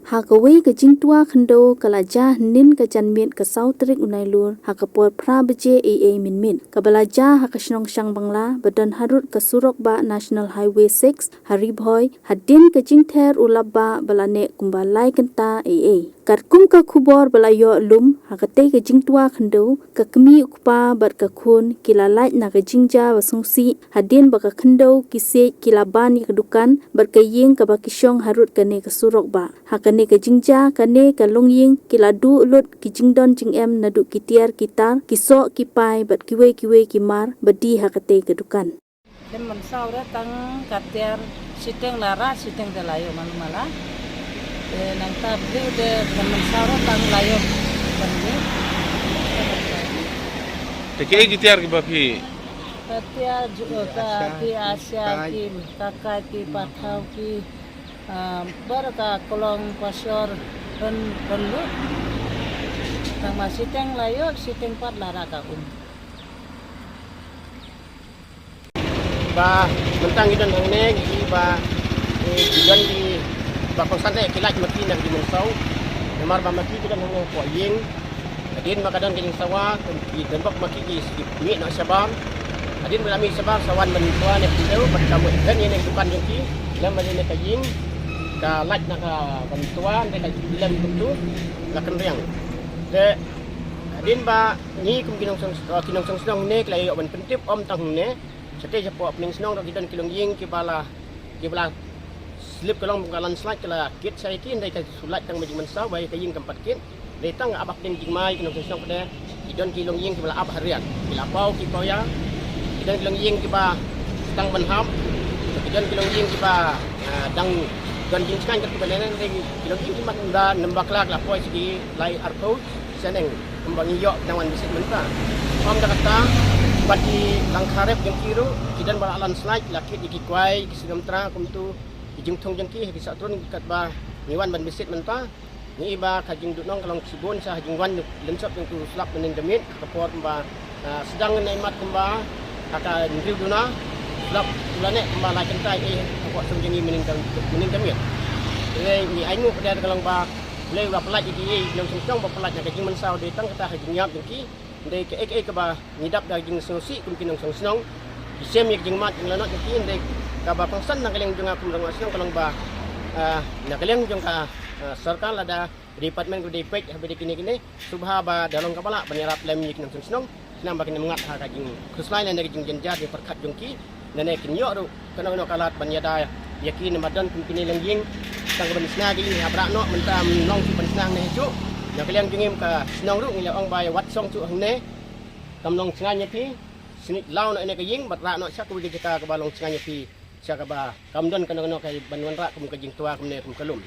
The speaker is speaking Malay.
Hakawi ke jingtua khendo kalaja nin ke janmit ke sautrik unai lur hakapor pra beje min min kabalaja hakashnong shang bangla badan harut ke surok ba National Highway 6 haribhoy hadin ke jingther ulabba balane kumbalai kenta katkum ka khubor balayo lum hakate ke jingtua khendo ke kemi ukpa bat ke khun kilalai na ke jingja wasungsi hadin baka khendo kise kilaban kedukan bat ke ying ke bakishong harut kene ke surok ba hakane ke jingja kane ke longying kiladu ulut ki jingdon jingem nadu kitiar kitar kisok kipai bat kiwe kimar badi hakate kedukan Dem mansau tang katiar siteng lara siteng delayo manumala nang tabri de mansau tang layo bani Tekei kitiar ki bapi katiar juga ki Asia ki kakak ki patau ki berka kolong pasor penlu tang masiteng layo siteng pat lara kaun ba mentang idan hangne gi ba idan di ba konsan e kilat mati nang di mensau namar ba mati idan hangne ko ying adin makadan giling sawa di dembak maki gi mi na sabar adin melami sabar sawan mentua ne pidau bat kamu ikan ini dukan joki lam malene kaying ka lat na ka bantua ne ka dilam tu la kan riang de adin ba ni kum kinong sang snong ne klai ban pentip om tang ne Sete japo apning senong ro gidan kilong ying kibala slip kolong bukalan slide kala kit sai kin dai ka sulat tang majing mensau bai ka ying kampat kit dai tang abak ding jingmai kinong senong pada gidan kilong ying kibala ab harian bila pau ki pau ya gidan kilong ying kiba tang banham gidan kilong ying kiba dang dan jing skan kat kibala nan dai kilong ying kimat nda nembak lak la poi sigi lai arko seneng kembang iyo tangan bisit menta om kata bagi langkarep yang kiru kidan balalan slide laki dikikwai kisigam tra kumtu kijing thong jengki ki satrun kat ba niwan ban bisit menta ni iba kajing dunong kalong sibun sa hajing wan lensop yang tu slap mening demit kapor ba sedang naimat kemba kaka ngriu duna slap ulane kemba la kentai kapor sungjengi mening demit ni aingu pada kalong ba boleh ba pelat iki yang sungkong ba pelat kajing mensau detang kata hajing nyap jengki dai ke ek ba ngidap daging sosi kumkin ng song isem yak jingmat ng lanot kin dai ka ba pangsan nang kaleng jung akum rang asong kalong ba na kaleng jung ka sarkar lada department ko dipek habedi kini subha ba dalong kapala banirap lem yak ng song sinam ba kin mengat ha ka jing khuslain na jing jenja di perkat jungki nane kin yo ru kanang no kalat banyada yakin madan kumkin lengjing tang ban snagi ni abra no mentam nong si ban snang ne ju nak kalian jengim ka senong ru ngilong bay wat song chu hang ne kamlong snganya pi sinit law na ne ka ying bat ra no sak ku kita ka balong snganya pi sak ba kamdon kana no kay banwan ra kum ka jing tua kum ne kum kalum